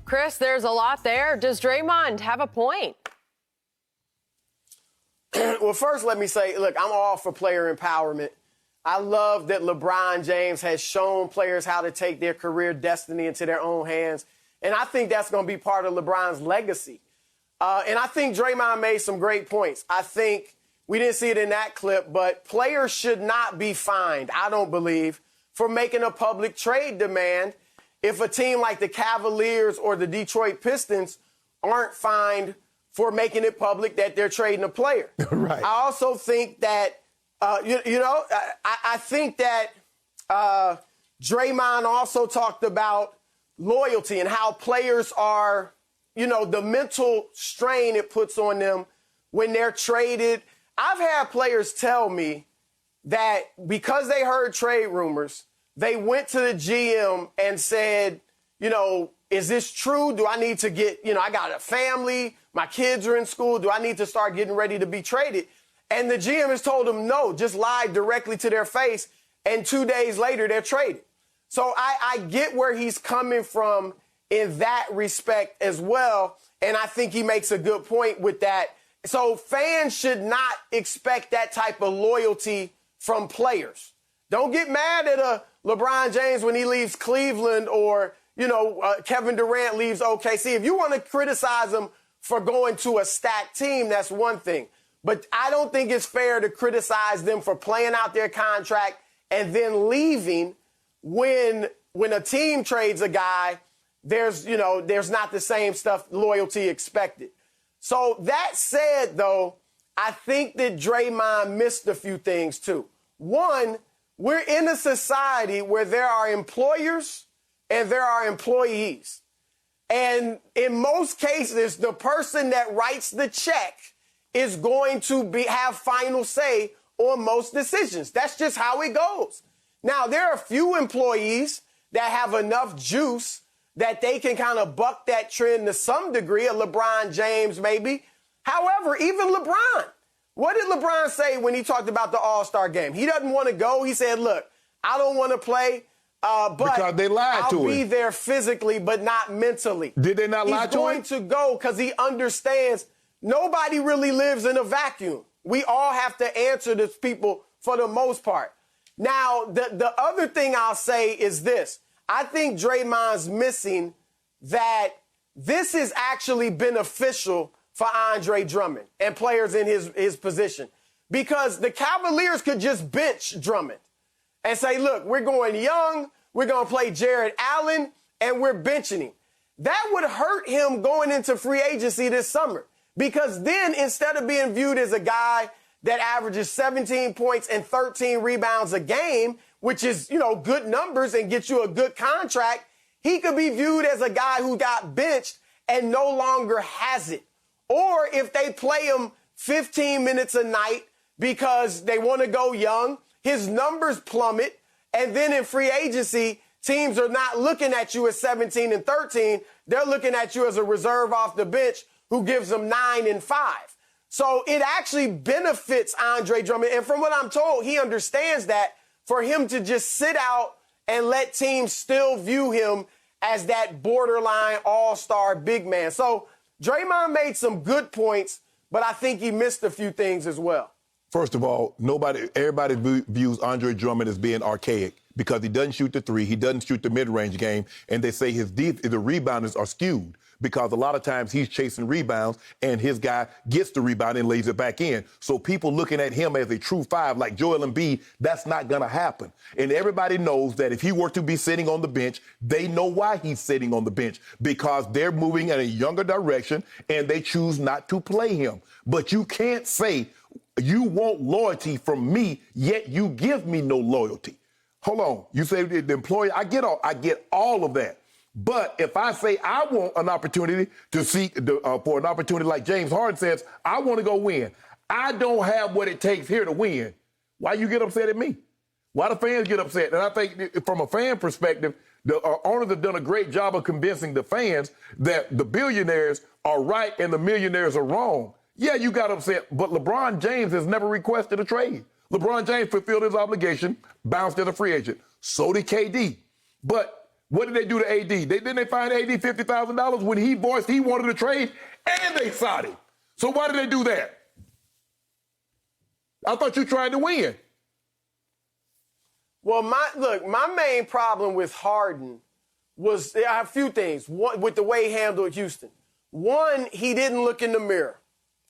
Chris, there's a lot there. Does Draymond have a point? Well, first, let me say, look, I'm all for player empowerment. I love that LeBron James has shown players how to take their career destiny into their own hands. And I think that's going to be part of LeBron's legacy. And I think Draymond made some great points. I think we didn't see it in that clip, but players should not be fined, I don't believe, for making a public trade demand if a team like the Cavaliers or the Detroit Pistons aren't fined for making it public that they're trading a player. Right. I also think that, I think that Draymond also talked about loyalty and how players are, the mental strain it puts on them when they're traded. I've had players tell me that because they heard trade rumors, they went to the GM and said, is this true? Do I need to get, I got a family, my kids are in school. Do I need to start getting ready to be traded? And the GM has told them no, just lied directly to their face. And 2 days later, they're traded. So I get where he's coming from in that respect as well. And I think he makes a good point with that. So fans should not expect that type of loyalty from players. Don't get mad at LeBron James when he leaves Cleveland or, Kevin Durant leaves OKC. If you want to criticize him for going to a stacked team, that's one thing. But I don't think it's fair to criticize them for playing out their contract and then leaving when a team trades a guy, there's not the same loyalty expected. So that said, though, I think that Draymond missed a few things, too. One, we're in a society where there are employers and there are employees. And in most cases, the person that writes the check is going to have final say on most decisions. That's just how it goes. Now, there are a few employees that have enough juice that they can kind of buck that trend to some degree, a LeBron James maybe. However, even LeBron, what did LeBron say when he talked about the All-Star game? He doesn't want to go. He said, look, I don't want to play, but because they lied I'll to be him. there physically, but not mentally. Did they not lie to him? He's going to go because he understands nobody really lives in a vacuum. We all have to answer to people for the most part. Now, the other thing I'll say is this. I think Draymond's missing that this is actually beneficial for Andre Drummond and players in his position, because the Cavaliers could just bench Drummond and say, look, we're going young, we're going to play Jared Allen, and we're benching him. That would hurt him going into free agency this summer, because then instead of being viewed as a guy that averages 17 points and 13 rebounds a game, which is, good numbers and gets you a good contract, he could be viewed as a guy who got benched and no longer has it. Or if they play him 15 minutes a night because they want to go young, his numbers plummet, and then in free agency, teams are not looking at you as 17 and 13. They're looking at you as a reserve off the bench who gives them 9 and 5. So it actually benefits Andre Drummond. And from what I'm told, he understands that for him to just sit out and let teams still view him as that borderline all-star big man. So Draymond made some good points, but I think he missed a few things as well. First of all, everybody views Andre Drummond as being archaic because he doesn't shoot the three, he doesn't shoot the mid-range game, and they say the rebounders are skewed because a lot of times he's chasing rebounds and his guy gets the rebound and lays it back in. So people looking at him as a true five like Joel Embiid, that's not going to happen. And everybody knows that if he were to be sitting on the bench, they know why he's sitting on the bench, because they're moving in a younger direction and they choose not to play him. But you can't say you want loyalty from me, yet you give me no loyalty. Hold on. You say the employer, I get all of that. But if I say I want an opportunity to seek for an opportunity like James Harden says, I want to go win. I don't have what it takes here to win. Why you get upset at me? Why the fans get upset? And I think from a fan perspective, the owners have done a great job of convincing the fans that the billionaires are right and the millionaires are wrong. Yeah, you got upset, but LeBron James has never requested a trade. LeBron James fulfilled his obligation, bounced as a free agent. So did KD. But What did they do to AD? Didn't they find AD $50,000 when he voiced he wanted to trade, and they signed him? So why did they do that? I thought you tried to win. Well, my main problem with Harden was I have a few things. One, with the way he handled Houston. One, he didn't look in the mirror.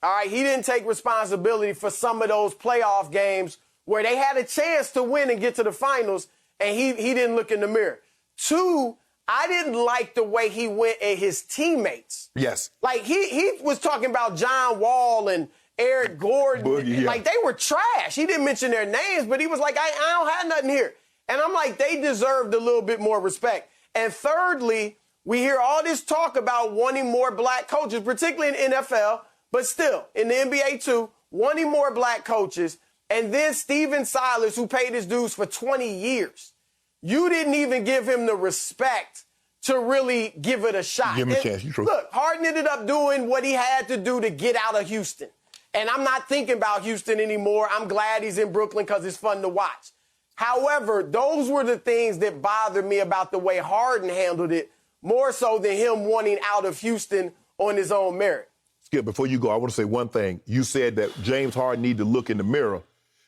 All right, he didn't take responsibility for some of those playoff games where they had a chance to win and get to the finals, and he didn't look in the mirror. Two, I didn't like the way he went at his teammates. Yes. Like, he was talking about John Wall and Eric Gordon. Boogie, yeah. Like, they were trash. He didn't mention their names, but he was like, I don't have nothing here. And I'm like, they deserved a little bit more respect. And thirdly, we hear all this talk about wanting more black coaches, particularly in NFL, but still, in the NBA too, wanting more black coaches. And then Steven Silas, who paid his dues for 20 years. You didn't even give him the respect to really give it a shot. Give him a chance. Look, Harden ended up doing what he had to do to get out of Houston. And I'm not thinking about Houston anymore. I'm glad he's in Brooklyn because it's fun to watch. However, those were the things that bothered me about the way Harden handled it, more so than him wanting out of Houston on his own merit. Skip, before you go, I want to say one thing. You said that James Harden needs to look in the mirror.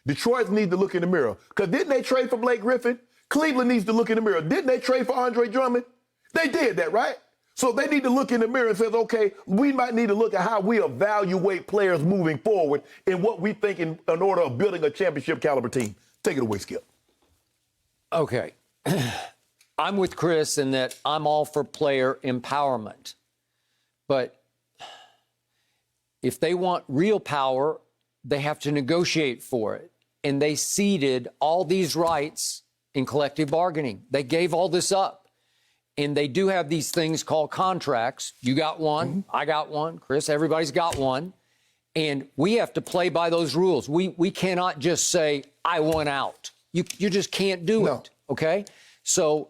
Detroit needs to look in the mirror. Because didn't they trade for Blake Griffin? Cleveland needs to look in the mirror. Didn't they trade for Andre Drummond? They did that, right? So they need to look in the mirror and say, okay, we might need to look at how we evaluate players moving forward and what we think in order of building a championship caliber team. Take it away, Skip. Okay. I'm with Chris in that I'm all for player empowerment. But if they want real power, they have to negotiate for it. And they ceded all these rights in collective bargaining. They gave all this up. And they do have these things called contracts. You got one, I got one, Chris, everybody's got one. And we have to play by those rules. We cannot just say, I want out. You just can't do it, okay? So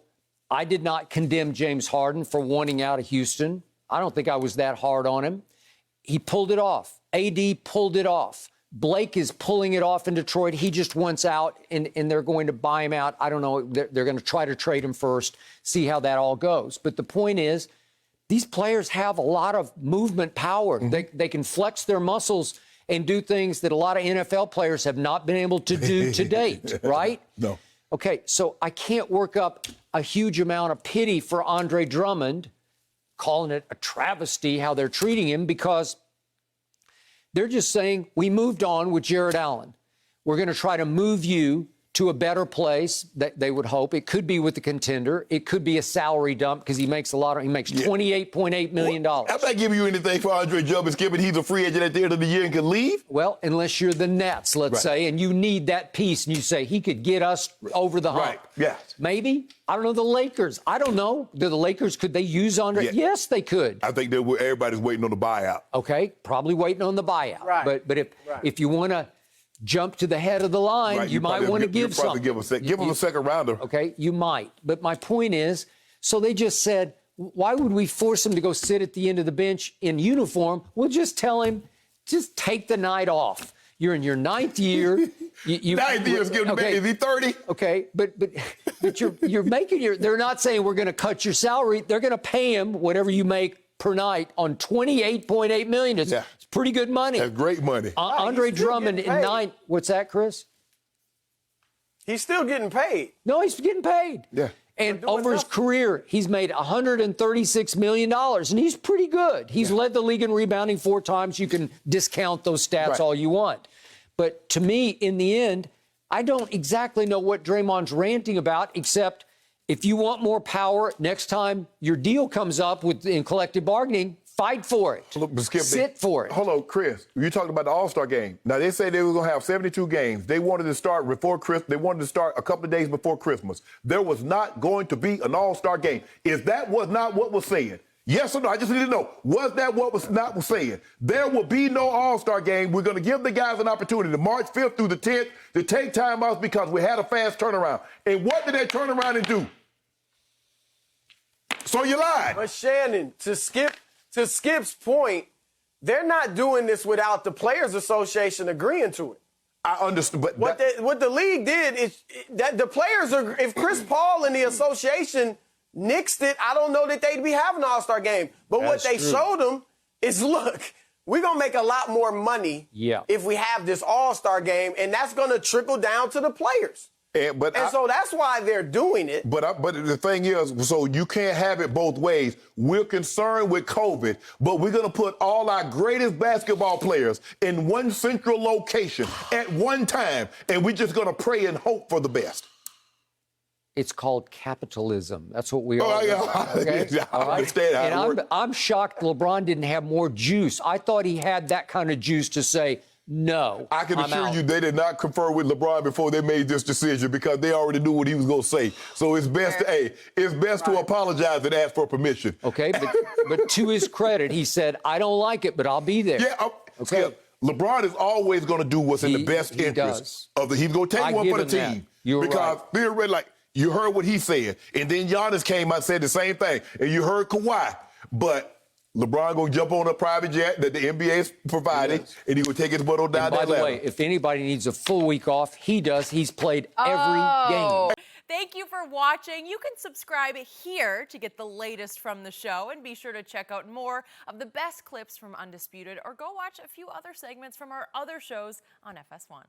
I did not condemn James Harden for wanting out of Houston. I don't think I was that hard on him. He pulled it off. AD pulled it off. Blake is pulling it off in Detroit. He just wants out, and they're going to buy him out. I don't know. They're going to try to trade him first, see how that all goes. But the point is, these players have a lot of movement power. They can flex their muscles and do things that a lot of NFL players have not been able to do to date, right? No. Okay, so I can't work up a huge amount of pity for Andre Drummond, calling it a travesty how they're treating him, because they're just saying, we moved on with Jared Allen. We're going to try to move you to a better place, that they would hope. It could be with the contender. It could be a salary dump because he makes $28.8 million. I'm not giving you anything for Andre Drummond, Skip, and he's a free agent at the end of the year and can leave. Well, unless you're the Nets, let's say, and you need that piece, and you say he could get us over the hump. Right, yeah. Maybe. I don't know, the Lakers. I don't know. Do the Lakers, could they use Andre? Yeah. Yes, they could. I think everybody's waiting on the buyout. Okay, probably waiting on the buyout. Right. But if you want to jump to the head of the line, Right, you might want to give something. Give them a second rounder. Okay, you might. But my point is, so they just said, why would we force him to go sit at the end of the bench in uniform? We'll just tell him, just take the night off. You're in your ninth year. Ninth year, Skip. Okay. Is he 30? Okay, but you're making they're not saying we're going to cut your salary. They're going to pay him whatever you make per night on $28.8 million. It's pretty good money. That's great money. Andre Drummond in 9. What's that, Chris? He's still getting paid. No, he's getting paid. Yeah. And over his career, he's made $136 million, and he's pretty good. He's led the league in rebounding 4 times. You can discount those stats all you want. But to me, in the end, I don't exactly know what Draymond's ranting about, except if you want more power, next time your deal comes up in collective bargaining, fight for it. Look, Skip, sit for it. Hold on, Chris. You're talking about the All-Star game. Now, they say they were going to have 72 games. They wanted to start before Christmas. They wanted to start a couple of days before Christmas. There was not going to be an All-Star game. If that was not what was said, yes or no? I just need to know. Was that what was not saying? There will be no All-Star game. We're going to give the guys an opportunity, March 5th through the 10th, to take time off because we had a fast turnaround. And what did they turn around and do? So you lied. But Shannon, to Skip's point, they're not doing this without the Players Association agreeing to it. I understand, but what the league did is that the players are. If Chris Paul and the association nixed it, I don't know that they'd be having an All-Star game. But what they showed them is, look, we're going to make a lot more money if we have this All-Star game, and that's going to trickle down to the players. So that's why they're doing it. But the thing is, so you can't have it both ways. We're concerned with COVID, but we're going to put all our greatest basketball players in one central location at one time, and we're just going to pray and hope for the best. It's called capitalism. That's what we are. Okay? I understand how it works. I'm shocked LeBron didn't have more juice. I thought he had that kind of juice to say, no, I can assure you they did not confer with LeBron before they made this decision because they already knew what he was going to say. So it's best to apologize and ask for permission. Okay, but to his credit, he said, I don't like it, but I'll be there. Yeah, okay. LeBron is always going to do what's in the best interest of the. He's going to take one for the team because they're ready. Like you heard what he said, and then Giannis came out and said the same thing, and you heard Kawhi, but. LeBron going to jump on a private jet that the NBA is providing, and he will take his butt on down that ladder. By the way, if anybody needs a full week off, he does. He's played every game. Thank you for watching. You can subscribe here to get the latest from the show, and be sure to check out more of the best clips from Undisputed, or go watch a few other segments from our other shows on FS1.